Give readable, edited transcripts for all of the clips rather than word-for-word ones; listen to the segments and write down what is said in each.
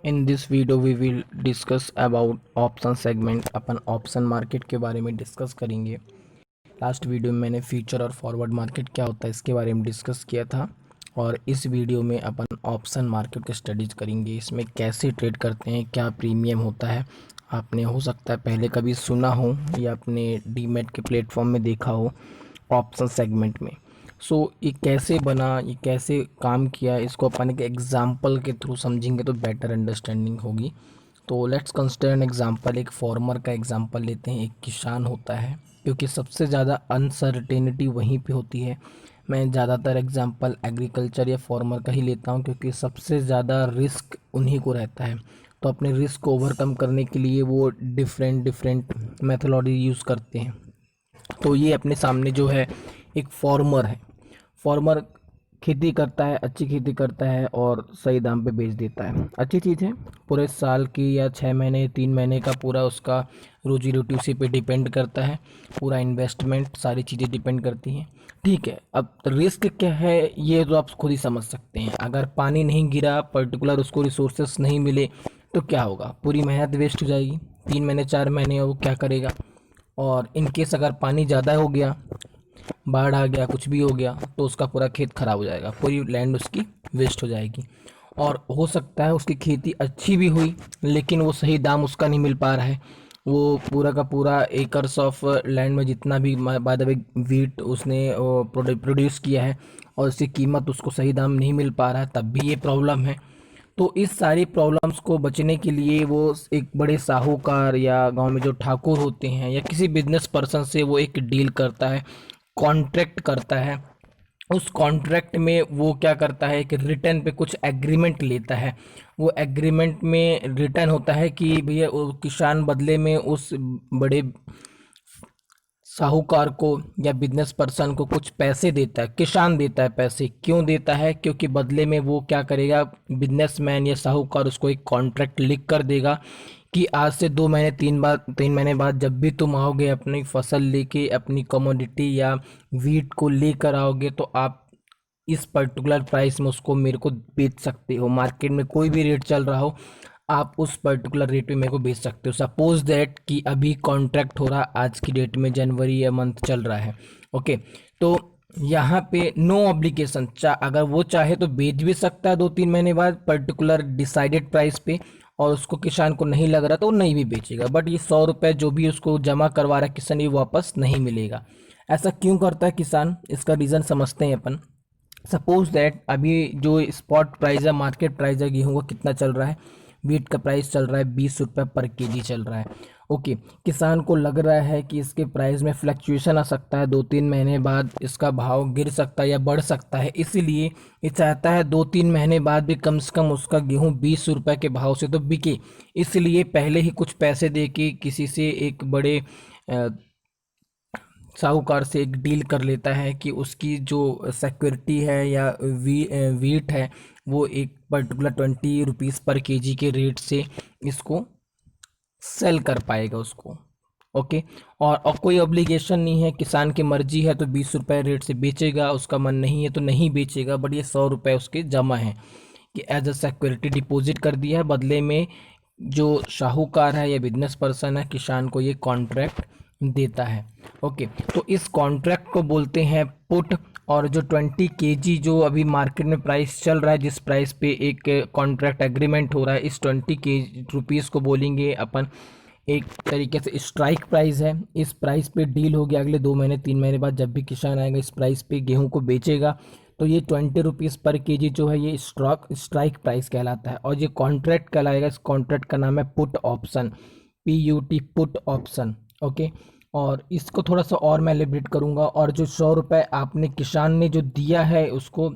In this video we will discuss about option segment. Upon option market के बारे में discuss करेंगे। Last video में मैंने फ्यूचर और फॉरवर्ड मार्केट क्या होता है इसके बारे में डिस्कस किया था, और इस वीडियो में अपन ऑप्शन मार्केट की स्टडीज करेंगे। इसमें कैसे ट्रेड करते हैं, क्या प्रीमियम होता है। आपने हो सकता है पहले कभी सुना हो या अपने डीमैट के प्लेटफॉर्म में देखा हो ऑप्शन सेगमेंट में। ये कैसे बना, ये कैसे काम किया, इसको अपन एक एग्जाम्पल के थ्रू समझेंगे तो बेटर अंडरस्टैंडिंग होगी। तो लेट्स कंसिडर एन एग्जाम्पल। एक फार्मर का एग्जाम्पल लेते हैं, एक किसान होता है, क्योंकि सबसे ज़्यादा अनसर्टेनिटी वहीं पे होती है। मैं ज़्यादातर एग्जाम्पल एग्रीकल्चर या फार्मर का ही लेता हूँ, क्योंकि सबसे ज़्यादा रिस्क उन्हीं को रहता है। तो अपने रिस्क को ओवरकम करने के लिए वो डिफरेंट डिफरेंट मेथोलॉजी यूज़ करते हैं। तो ये अपने सामने जो है एक फार्मर है। फार्मर खेती करता है, अच्छी खेती करता है और सही दाम पे बेच देता है। अच्छी चीज़ है। पूरे साल की या 6 महीने 3 महीने का पूरा उसका रोजी रोटी उसी पे डिपेंड करता है। पूरा इन्वेस्टमेंट सारी चीज़ें डिपेंड करती हैं। ठीक है, अब रिस्क क्या है ये तो आप खुद ही समझ सकते हैं। अगर पानी नहीं गिरा, पर्टिकुलर उसको रिसोर्सेस नहीं मिले तो क्या होगा, पूरी मेहनत वेस्ट हो जाएगी। 3 महीने 4 महीने वो क्या करेगा। और इन केस अगर पानी ज़्यादा हो गया, बाढ़ आ गया, कुछ भी हो गया, तो उसका पूरा खेत खराब हो जाएगा, पूरी लैंड उसकी वेस्ट हो जाएगी। और हो सकता है उसकी खेती अच्छी भी हुई, लेकिन वो सही दाम उसका नहीं मिल पा रहा है। वो पूरा का पूरा एकर्स ऑफ लैंड में जितना भी बाय द वे वीट उसने प्रोड्यूस किया है, और उसकी कीमत उसको सही दाम नहीं मिल पा रहा है, तब भी ये प्रॉब्लम है। तो इस सारी प्रॉब्लम्स को बचने के लिए वो एक बड़े साहूकार या गांव में जो ठाकुर होते हैं या किसी बिजनेस पर्सन से वो एक डील करता है, कॉन्ट्रैक्ट करता है। उस कॉन्ट्रैक्ट में वो क्या करता है कि रिटर्न पे कुछ एग्रीमेंट लेता है। वो एग्रीमेंट में रिटर्न होता है कि भैया वो किसान बदले में उस बड़े साहूकार को या बिजनेस पर्सन को कुछ पैसे देता है। किसान देता है पैसे, क्यों देता है, क्योंकि बदले में वो क्या करेगा, बिजनेसमैन या साहूकार उसको एक कॉन्ट्रैक्ट लिख कर देगा कि आज से 2 महीने 3 महीने बाद जब भी तुम आओगे अपनी फसल लेके, अपनी कमोडिटी या वीट को लेकर आओगे, तो आप इस पर्टिकुलर प्राइस में उसको मेरे को बेच सकते हो। मार्केट में कोई भी रेट चल रहा हो, आप उस पर्टिकुलर रेट पे मेरे को बेच सकते हो। सपोज दैट कि अभी कॉन्ट्रैक्ट हो रहा आज की डेट में, जनवरी या मंथ चल रहा है। ओके, तो यहाँ पे नो ऑब्लिगेशन, अगर वो चाहे तो बेच भी सकता है 2-3 महीने बाद पर्टिकुलर डिसाइडेड प्राइस पे, और उसको किसान को नहीं लग रहा तो वो नहीं भी बेचेगा। बट ये 100 रुपये जो भी उसको जमा करवा रहा है किसान, ये वापस नहीं मिलेगा। ऐसा क्यों करता है किसान, इसका रीज़न समझते हैं अपन। सपोज दैट अभी जो स्पॉट प्राइस है, मार्केट प्राइस है गेहूं का कितना चल रहा है, वीट का प्राइस चल रहा है 20 रुपये पर केजी चल रहा है। ओके, किसान को लग रहा है कि इसके प्राइस में फ्लक्चुएशन आ सकता है, 2-3 महीने बाद इसका भाव गिर सकता है या बढ़ सकता है, इसलिए ये चाहता है 2-3 महीने बाद भी कम से कम उसका गेहूं 20 रुपये के भाव से तो बिके। इसलिए पहले ही कुछ पैसे दे के किसी से एक बड़े साहूकार से एक डील कर लेता है कि उसकी जो सिक्योरिटी है या वीट है, वो एक पर्टिकुलर 20 रुपीज़ पर केजी के रेट से इसको सेल कर पाएगा उसको। ओके, और कोई ऑब्लिगेशन नहीं है, किसान की मर्जी है तो 20 रुपये रेट से बेचेगा, उसका मन नहीं है तो नहीं बेचेगा। बट ये 100 रुपये उसके जमा है कि एज अ सिक्योरिटी डिपॉजिट कर दिया है, बदले में जो शाहूकार है या बिजनेस पर्सन है किसान को ये कॉन्ट्रैक्ट देता है। ओके, तो इस कॉन्ट्रैक्ट को बोलते हैं पुट। और जो 20 kg जो अभी मार्केट में प्राइस चल रहा है, जिस प्राइस पे एक कॉन्ट्रैक्ट एग्रीमेंट हो रहा है, इस 20 रुपीज़ को बोलेंगे अपन एक तरीके से स्ट्राइक प्राइस है। इस प्राइस पे डील हो गया, अगले 2 महीने 3 महीने बाद जब भी किसान आएगा इस प्राइस पे गेहूं को बेचेगा, तो ये 20 रुपीज़ पर केजी जो है ये स्ट्राइक प्राइस कहलाता है। और ये कॉन्ट्रैक्ट कहलाएगा, इस कॉन्ट्रैक्ट का नाम है put option, PUT, put option. Okay, और इसको थोड़ा सा और मैं एलिब्रेट करूंगा। और जो 100 रुपये आपने किसान ने जो दिया है उसको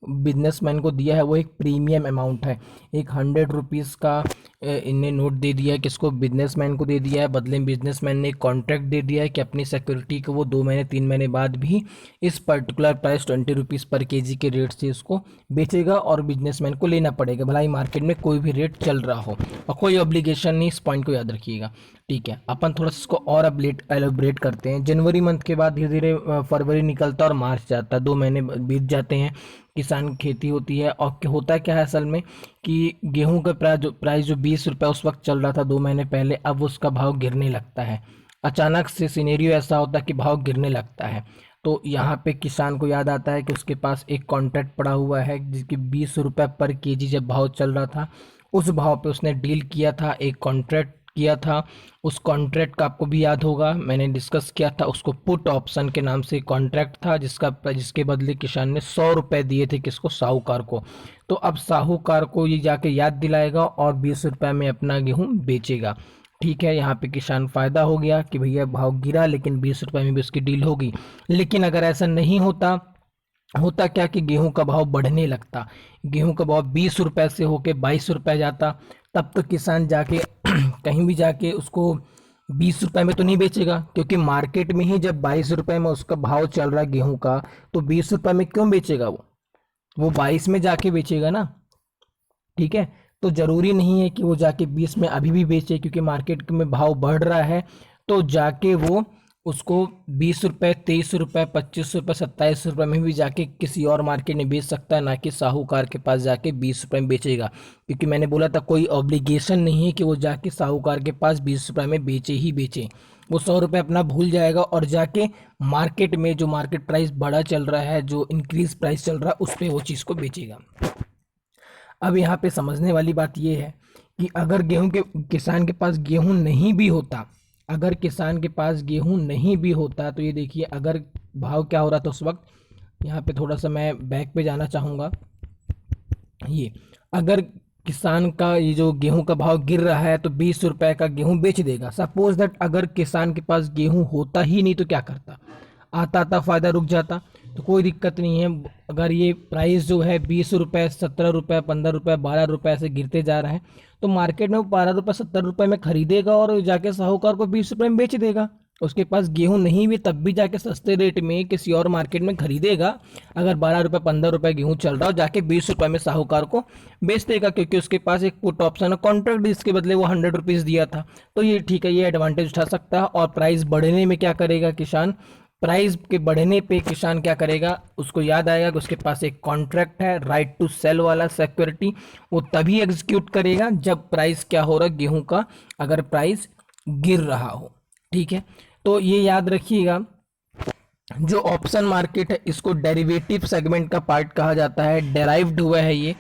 बिजनेसमैन को दिया है, वो एक प्रीमियम अमाउंट है। एक 100 रुपीज़ का इनने नोट दे दिया है, किसको, बिजनेसमैन को दे दिया है। बदले में बिजनेसमैन ने एक कॉन्ट्रैक्ट दे दिया है कि अपनी सिक्योरिटी को वो 2 महीने 3 महीने बाद भी इस पर्टिकुलर प्राइस 20 रुपीज़ पर केजी के रेट से इसको बेचेगा और बिजनेसमैन को लेना पड़ेगा, भला ही मार्केट में कोई भी रेट चल रहा हो, और कोई ऑब्लिगेशन नहीं। इस पॉइंट को याद रखिएगा। ठीक है, अपन थोड़ा सा इसको और एलोबरेट करते हैं। जनवरी मंथ के बाद धीरे धीरे फरवरी निकलता है और मार्च जाता है, 2 महीने बीत जाते हैं, किसान खेती होती है। और होता क्या है असल में कि गेहूं का प्राइस जो 20 रुपये उस वक्त चल रहा था 2 महीने पहले, अब उसका भाव गिरने लगता है। अचानक से सिनेरियो ऐसा होता है कि भाव गिरने लगता है। तो यहाँ पे किसान को याद आता है कि उसके पास एक कॉन्ट्रैक्ट पड़ा हुआ है जिसकी 20 रुपये पर केजी जब भाव चल रहा था, उस भाव पे उसने डील किया था, एक कॉन्ट्रैक्ट किया था। उस कॉन्ट्रैक्ट का आपको भी याद होगा, मैंने डिस्कस किया था, उसको पुट ऑप्शन के नाम से कॉन्ट्रैक्ट था जिसके बदले किसान ने 100 रुपये दिए थे, किसको, साहूकार को। तो अब साहूकार को ये जाके याद दिलाएगा और 20 रुपये में अपना गेहूं बेचेगा। ठीक है, यहाँ पे किसान फायदा हो गया कि भैया भाव गिरा लेकिन 20 रुपये में भी उसकी डील होगी। लेकिन अगर ऐसा नहीं होता, होता क्या कि गेहूं का भाव बढ़ने लगता, गेहूं का भाव 20 रुपए से होके 22 रुपए जाता, तब तो किसान जाके कहीं भी जाके उसको 20 रुपए में तो नहीं बेचेगा, क्योंकि मार्केट में ही जब 22 रुपए में उसका भाव चल रहा है गेहूं का, तो 20 रुपए में क्यों बेचेगा वो 22 में जाके बेचेगा ना। ठीक है, तो जरूरी नहीं है कि वो जाके 20 में अभी भी बेचे, क्योंकि मार्केट में भाव बढ़ रहा है, तो जाके वो उसको 20 रुपए, 23 रुपए, 25 रुपए, 27 रुपए में भी जाके किसी और मार्केट में बेच सकता है, ना कि साहूकार के पास जाके 20 रुपए में बेचेगा। क्योंकि मैंने बोला था कोई ऑब्लिगेशन नहीं है कि वो जाके साहूकार के पास 20 रुपए में बेचे ही बेचे। वो 100 रुपए अपना भूल जाएगा और जाके मार्केट में जो मार्केट प्राइस बड़ा चल रहा है, जो इंक्रीज प्राइस चल रहा है, उस पर वो चीज़ को बेचेगा। अब यहाँ पे समझने वाली बात ये है कि अगर किसान के पास गेहूं नहीं भी होता, अगर किसान के पास गेहूं नहीं भी होता, तो ये देखिए अगर भाव क्या हो रहा था उस वक्त, यहाँ पे थोड़ा सा मैं बैक पे जाना चाहूँगा। ये अगर किसान का ये जो गेहूं का भाव गिर रहा है तो 20 रुपए का गेहूं बेच देगा। सपोज दैट अगर किसान के पास गेहूं होता ही नहीं तो क्या करता, आता आता फायदा रुक जाता, तो कोई दिक्कत नहीं है। अगर ये प्राइस जो है 20 रुपए, 17 रुपए, 15 रुपए, 12 रुपए ऐसे गिरते जा रहा है, तो मार्केट में वो 12 रुपए, 70 रुपए में खरीदेगा और जाके साहूकार को 20 रुपए में बेच देगा। उसके पास गेहूं नहीं भी तब भी जाके सस्ते रेट में किसी और मार्केट में खरीदेगा। अगर 12 रुपए, 15 रुपए गेहूं चल रहा हो, जाके 20 रुपए में साहूकार को बेच देगा, क्योंकि उसके पास एक पुट ऑप्शन है, कॉन्ट्रैक्ट इसके बदले वो 100 रुपीज़ दिया था। तो ये ठीक है, ये एडवांटेज उठा सकता है। और प्राइस बढ़ने में क्या करेगा किसान, प्राइस के बढ़ने पे किसान क्या करेगा, उसको याद आएगा कि उसके पास एक कॉन्ट्रैक्ट है, राइट टू सेल वाला सिक्योरिटी, वो तभी एग्जीक्यूट करेगा जब प्राइस क्या हो रहा है गेहूं का, अगर प्राइस गिर रहा हो। ठीक है, तो ये याद रखिएगा, जो ऑप्शन मार्केट है इसको डेरिवेटिव सेगमेंट का पार्ट कहा जाता है, डेराइव्ड हुआ है ये।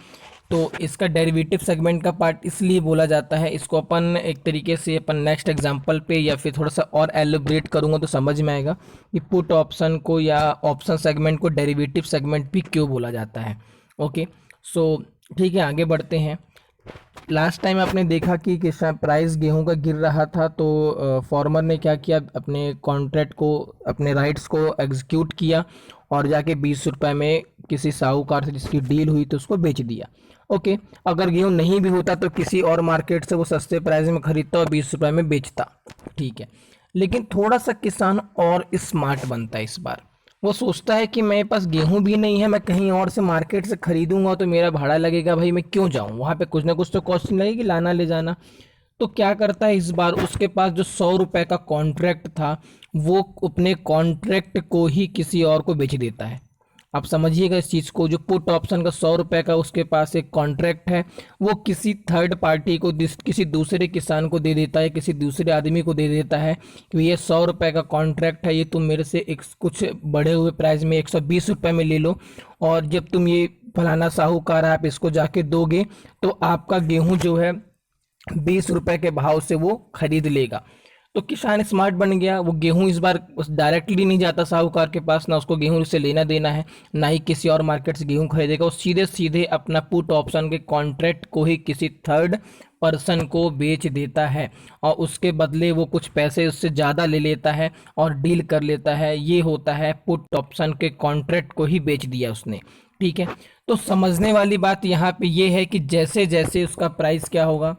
तो इसका डेरिवेटिव सेगमेंट का पार्ट इसलिए बोला जाता है, इसको अपन एक तरीके से अपन नेक्स्ट एग्जांपल पे या फिर थोड़ा सा और एलिब्रेट करूंगा तो समझ में आएगा कि पुट ऑप्शन को या ऑप्शन सेगमेंट को डेरिवेटिव सेगमेंट भी क्यों बोला जाता है। ओके, सो ठीक है, आगे बढ़ते हैं। लास्ट टाइम आपने देखा कि प्राइस गेहूं का गिर रहा था, तो फार्मर ने क्या किया, अपने कॉन्ट्रैक्ट को, अपने राइट्स को एग्जीक्यूट किया और जाके 20 रुपए में किसी साहूकार से जिसकी डील हुई तो उसको बेच दिया। ओके, अगर गेहूं नहीं भी होता तो किसी और मार्केट से वो सस्ते प्राइस में खरीदता और 20 रुपए में बेचता। ठीक है, लेकिन थोड़ा सा किसान और स्मार्ट बनता है इस बार। वो सोचता है कि मेरे पास गेहूं भी नहीं है, मैं कहीं और से मार्केट से खरीदूंगा तो मेरा भाड़ा लगेगा, भाई मैं क्यों जाऊं वहां पे, कुछ ना कुछ तो कॉस्ट लगेगी लाना ले जाना। तो क्या करता है इस बार, उसके पास जो 100 रुपए का कॉन्ट्रैक्ट था वो अपने कॉन्ट्रैक्ट को ही किसी और को बेच देता है। आप समझिएगा इस चीज़ को, जो पुट ऑप्शन का 100 रुपए का उसके पास एक कॉन्ट्रैक्ट है, वो किसी थर्ड पार्टी को, किसी दूसरे किसान को दे देता है, किसी दूसरे आदमी को दे देता है कि ये 100 रुपए का कॉन्ट्रैक्ट है, ये तुम मेरे से एक कुछ बढ़े हुए प्राइस में 120 रुपए में ले लो, और जब तुम ये फलाना साहूकार आप इसको जाके दोगे तो आपका गेहूं जो है 20 रुपए के भाव से वो खरीद लेगा। तो किसान स्मार्ट बन गया, वो गेहूं इस बार डायरेक्टली नहीं जाता साहूकार के पास, ना उसको गेहूं से लेना देना है, ना ही किसी और मार्केट से गेहूं खरीदेगा, वो सीधे सीधे अपना पुट ऑप्शन के कॉन्ट्रैक्ट को ही किसी थर्ड पर्सन को बेच देता है और उसके बदले वो कुछ पैसे उससे ज़्यादा ले लेता है और डील कर लेता है। ये होता है पुट ऑप्शन के कॉन्ट्रैक्ट को ही बेच दिया उसने। ठीक है, तो समझने वाली बात यहाँ पे ये है कि जैसे जैसे उसका प्राइस क्या होगा,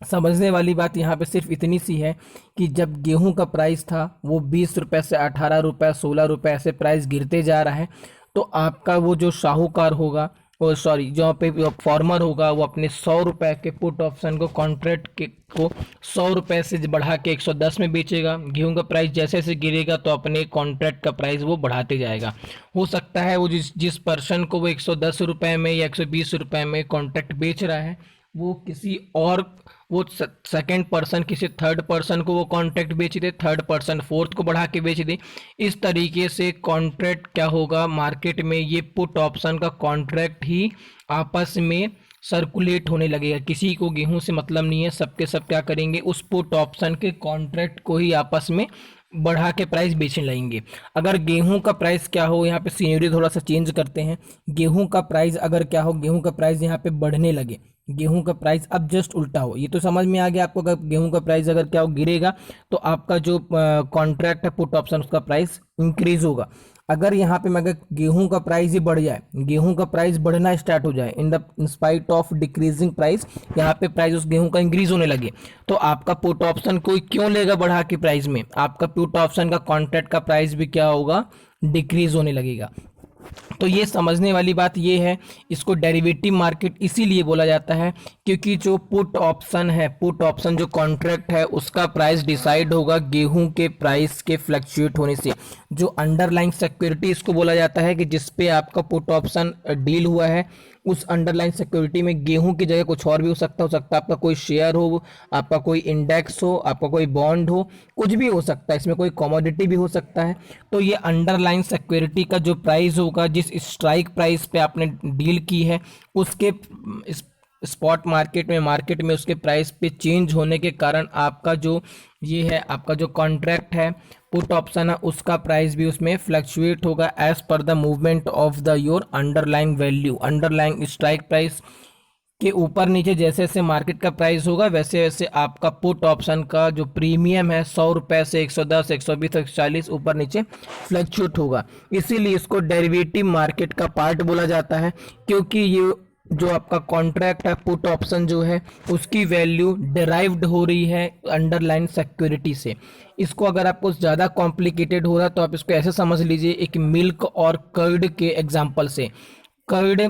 समझने वाली बात यहाँ पे सिर्फ इतनी सी है कि जब गेहूं का प्राइस था वो 20 रुपए से 18 रुपए 16 रुपए ऐसे प्राइस गिरते जा रहा है, तो आपका वो जो साहूकार होगा, वो सॉरी जो पे फार्मर होगा, वो अपने 100 रुपए के पुट ऑप्शन को कॉन्ट्रैक्ट के को 100 रुपए से बढ़ा के 110 में बेचेगा। गेहूं का प्राइस जैसे जैसे गिरेगा तो अपने कॉन्ट्रैक्ट का प्राइस वो बढ़ाते जाएगा। हो सकता है वो जिस जिस पर्सन को वो 110 रुपए में या 120 रुपए में कॉन्ट्रैक्ट बेच रहा है, वो किसी और वो सेकंड पर्सन किसी थर्ड पर्सन को वो कॉन्ट्रैक्ट बेच दे, थर्ड पर्सन फोर्थ को बढ़ा के बेच दे। इस तरीके से कॉन्ट्रैक्ट क्या होगा मार्केट में, ये पुट ऑप्शन का कॉन्ट्रैक्ट ही आपस में सर्कुलेट होने लगेगा। किसी को गेहूं से मतलब नहीं है, सबके सब क्या करेंगे, उस पुट ऑप्शन के कॉन्ट्रैक्ट को ही आपस में बढ़ा के प्राइस बेचने लगेंगे। अगर गेहूं का प्राइस क्या हो, यहाँ पे सीनरी थोड़ा सा चेंज करते हैं। गेहूं का प्राइस अगर क्या हो, गेहूं का प्राइस यहाँ पे बढ़ने लगे, गेहूं का प्राइस अब जस्ट उल्टा हो, ये तो समझ में आ गया आपको। अगर गेहूं का प्राइस अगर क्या हो गिरेगा, तो आपका जो कॉन्ट्रैक्ट है पुट ऑप्शन उसका प्राइस इंक्रीज होगा। अगर यहाँ पे अगर गेहूं का प्राइस ही बढ़ जाए, गेहूं का प्राइस बढ़ना स्टार्ट हो जाए, in spite of decreasing price, यहाँ पे प्राइस उस गेहूं का इंक्रीज होने लगे, तो आपका पुट ऑप्शन कोई क्यों लेगा बढ़ा के प्राइस में, आपका पुट ऑप्शन का कॉन्ट्रैक्ट का प्राइस भी क्या होगा, डिक्रीज होने लगेगा। तो ये समझने वाली बात ये है, इसको डेरिवेटिव मार्केट इसीलिए बोला जाता है क्योंकि जो पुट ऑप्शन है, पुट ऑप्शन जो कॉन्ट्रैक्ट है उसका प्राइस डिसाइड होगा गेहूं के प्राइस के फ्लक्चुएट होने से। जो अंडरलाइंग सिक्योरिटी इसको बोला जाता है कि जिस पे आपका पुट ऑप्शन डील हुआ है, उस अंडरलाइन सिक्योरिटी में गेहूं की जगह कुछ और भी हो सकता है आपका कोई शेयर हो, आपका कोई इंडेक्स हो, आपका कोई बॉन्ड हो, कुछ भी हो सकता है, इसमें कोई कमोडिटी भी हो सकता है। तो ये अंडरलाइन सिक्योरिटी का जो प्राइस होगा, जिस स्ट्राइक प्राइस पे आपने डील की है, उसके स्पॉट मार्केट में उसके प्राइस पे चेंज होने के कारण आपका जो ये है, आपका जो कॉन्ट्रैक्ट है पुट ऑप्शन है, उसका प्राइस भी उसमें फ्लक्चुएट होगा as per the movement of the your underlying value. Underlying strike price के ऊपर नीचे जैसे जैसे मार्केट का प्राइस होगा, वैसे वैसे आपका पुट ऑप्शन का जो प्रीमियम है 100 रुपए से 110 120 140 ऊपर नीचे फ्लक्चुएट होगा। इसीलिए इसको डेरिवेटिव मार्केट का पार्ट बोला जाता है, क्योंकि ये जो आपका कॉन्ट्रैक्ट है पुट ऑप्शन जो है उसकी वैल्यू डिराइव्ड हो रही है अंडरलाइन सिक्योरिटी से। इसको अगर आपको ज़्यादा कॉम्प्लिकेटेड हो रहा है तो आप इसको ऐसे समझ लीजिए, एक मिल्क और कर्ड के एग्जांपल से। कर्ड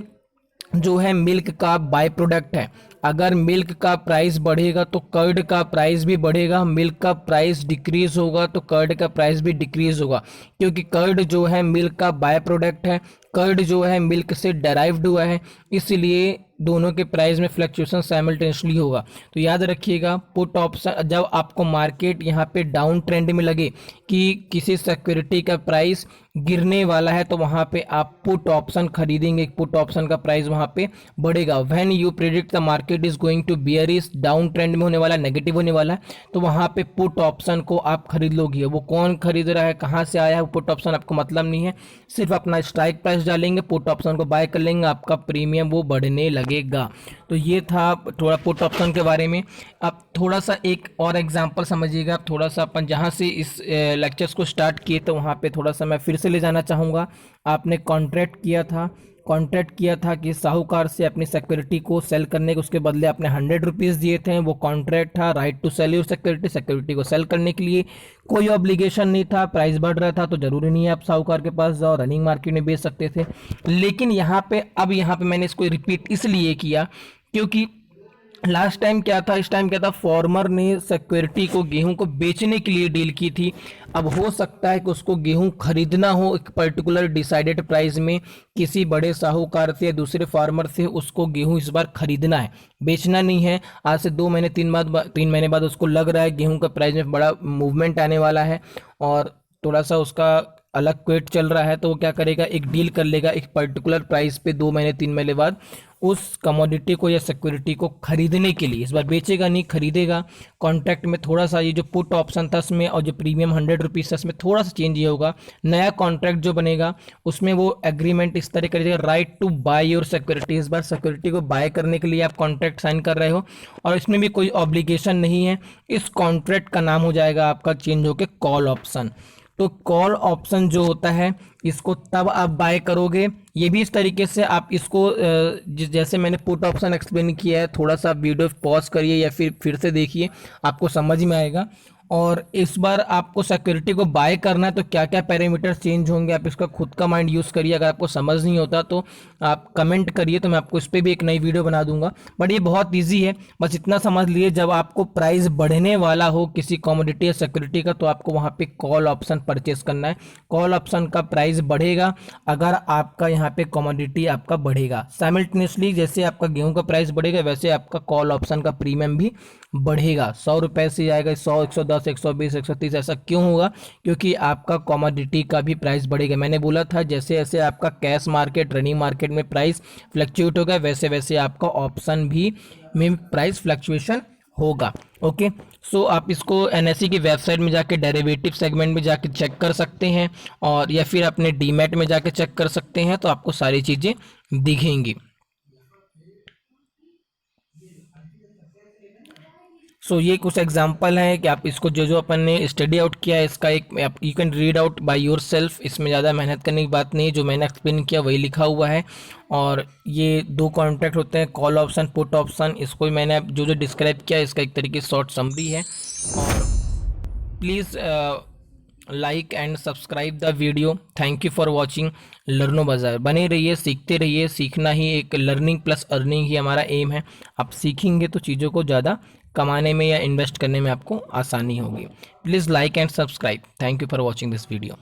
जो है मिल्क का बाय प्रोडक्ट है, अगर मिल्क का प्राइस बढ़ेगा तो कर्ड का प्राइस भी बढ़ेगा, मिल्क का प्राइस डिक्रीज होगा तो कर्ड का प्राइस भी डिक्रीज होगा, क्योंकि कर्ड जो है मिल्क का बाय प्रोडक्ट है, कर्ड जो है मिल्क से डेराइव्ड हुआ है, इसलिए दोनों के प्राइस में फ्लक्चुएशन साइमल्टेनियसली होगा। तो याद रखिएगा, पुट ऑप्शन जब आपको मार्केट यहाँ पे डाउन ट्रेंड में लगे कि किसी सिक्योरिटी का प्राइस गिरने वाला है, तो वहाँ पे आप पुट ऑप्शन खरीदेंगे, पुट ऑप्शन का प्राइस वहाँ पे बढ़ेगा। When you predict the market is going to bearish, down trend में होने वाला है, नेगेटिव होने वाला है, तो वहाँ पे पुट ऑप्शन को आप खरीद लोगे। वो कौन खरीद रहा है, कहाँ से आया है पुट ऑप्शन आपको मतलब नहीं है, सिर्फ अपना स्ट्राइक प्राइस डालेंगे, पुट ऑप्शन को बाय कर लेंगे, आपका प्रीमियम वो बढ़ने लगेगा। तो ये था थोड़ा पुट ऑप्शन के बारे में। अब थोड़ा सा एक और एग्जांपल समझिएगा, थोड़ा सा अपन जहाँ से इस लेक्चर्स को स्टार्ट किए तो वहाँ पे थोड़ा सा मैं फिर से ले जाना चाहूँगा। आपने कॉन्ट्रैक्ट किया था कि साहूकार से अपनी सिक्योरिटी को सेल करने के, उसके बदले आपने 100 रुपीज़ दिए थे, वो कॉन्ट्रैक्ट था, right to sell your security को सेल करने के लिए कोई ऑब्लिगेशन नहीं था। प्राइस बढ़ रहा था तो जरूरी नहीं है आप साहूकार के पास जाओ, रनिंग मार्केट में बेच सकते थे। लेकिन यहाँ पे मैंने इसको रिपीट इसलिए किया क्योंकि लास्ट टाइम क्या था, इस टाइम क्या था, फार्मर ने सिक्योरिटी को गेहूं को बेचने के लिए डील की थी। अब हो सकता है कि उसको गेहूं खरीदना हो एक पर्टिकुलर डिसाइडेड प्राइस में, किसी बड़े साहूकार से या दूसरे फार्मर से उसको गेहूं इस बार खरीदना है, बेचना नहीं है। आज से 2 महीने 3 महीने बाद उसको लग रहा है गेहूं का प्राइस में बड़ा मूवमेंट आने वाला है और थोड़ा सा उसका अलग क्वेट चल रहा है, तो वो क्या करेगा, एक डील कर लेगा एक पर्टिकुलर प्राइस पे 2 महीने 3 महीने बाद उस कमोडिटी को या सिक्योरिटी को खरीदने के लिए। इस बार बेचेगा नहीं, खरीदेगा। कॉन्ट्रैक्ट में थोड़ा सा ये जो पुट ऑप्शन था उसमें और जो प्रीमियम 100 रुपीज़ था उसमें थोड़ा सा चेंज ये होगा। नया कॉन्ट्रैक्ट जो बनेगा उसमें वो एग्रीमेंट इस तरह करिएगा, right to buy your security. इस बार सिक्योरिटी को बाय करने के लिए आप कॉन्ट्रैक्ट साइन कर रहे हो और इसमें भी कोई ऑब्लिगेशन नहीं है। इस कॉन्ट्रैक्ट का नाम हो जाएगा आपका चेंज होकर कॉल ऑप्शन। तो कॉल ऑप्शन जो होता है इसको तब आप बाय करोगे, ये भी इस तरीके से आप इसको जैसे मैंने पुट ऑप्शन एक्सप्लेन किया है, थोड़ा सा वीडियो पॉज करिए या फिर से देखिए, आपको समझ में आएगा। और इस बार आपको सिक्योरिटी को बाय करना है तो क्या क्या पैरामीटर चेंज होंगे, आप इसका खुद का माइंड यूज़ करिए। अगर आपको समझ नहीं होता तो आप कमेंट करिए, तो मैं आपको इस पर भी एक नई वीडियो बना दूंगा। बट ये बहुत ईजी है, बस इतना समझ लिए जब आपको प्राइस बढ़ने वाला हो किसी कमोडिटी या सिक्योरिटी का, तो आपको वहाँ पे कॉल ऑप्शन परचेस करना है। कॉल ऑप्शन का प्राइस बढ़ेगा अगर आपका यहाँ पे कमोडिटी आपका बढ़ेगा। साइमल्टेनियसली जैसे आपका गेहूं का प्राइस बढ़ेगा वैसे आपका कॉल ऑप्शन का प्रीमियम भी बढ़ेगा। 100 रुपए से जाएगा 100, 110, 120, 130। ऐसा क्यों होगा? क्योंकि आपका कमोडिटी का भी प्राइस बढ़ेगा। मैंने बोला था जैसे जैसे आपका कैश मार्केट, रनिंग मार्केट में प्राइस फ्लक्चुएट होगा, वैसे वैसे आपका ऑप्शन भी में प्राइस फ्लक्चुएशन होगा। ओके, सो आप इसको एनएसई की वेबसाइट में जाके डेरिवेटिव सेगमेंट में जाके चेक कर सकते हैं, और या फिर अपने डीमैट में जाके चेक कर सकते हैं, तो आपको सारी चीज़ें दिखेंगी। सो ये कुछ एग्जांपल हैं कि आप इसको जो जो अपन ने स्टडी आउट किया है इसका एक you can read out by your self. इसमें ज़्यादा मेहनत करने की बात नहीं है, जो मैंने एक्सप्लेन किया वही लिखा हुआ है। और ये दो कॉन्ट्रैक्ट होते हैं, कॉल ऑप्शन, पुट ऑप्शन। इसको भी मैंने जो जो डिस्क्राइब किया इसका एक तरीके से शॉर्ट समरी है। और please like and subscribe the video. Thank you for watching लर्नो बाजार। बने रहिए, सीखते रहिए। सीखना ही एक लर्निंग प्लस अर्निंग ही हमारा एम है। आप सीखेंगे तो चीज़ों को ज़्यादा कमाने में या इन्वेस्ट करने में आपको आसानी होगी। Please like and subscribe. Thank you for watching this video.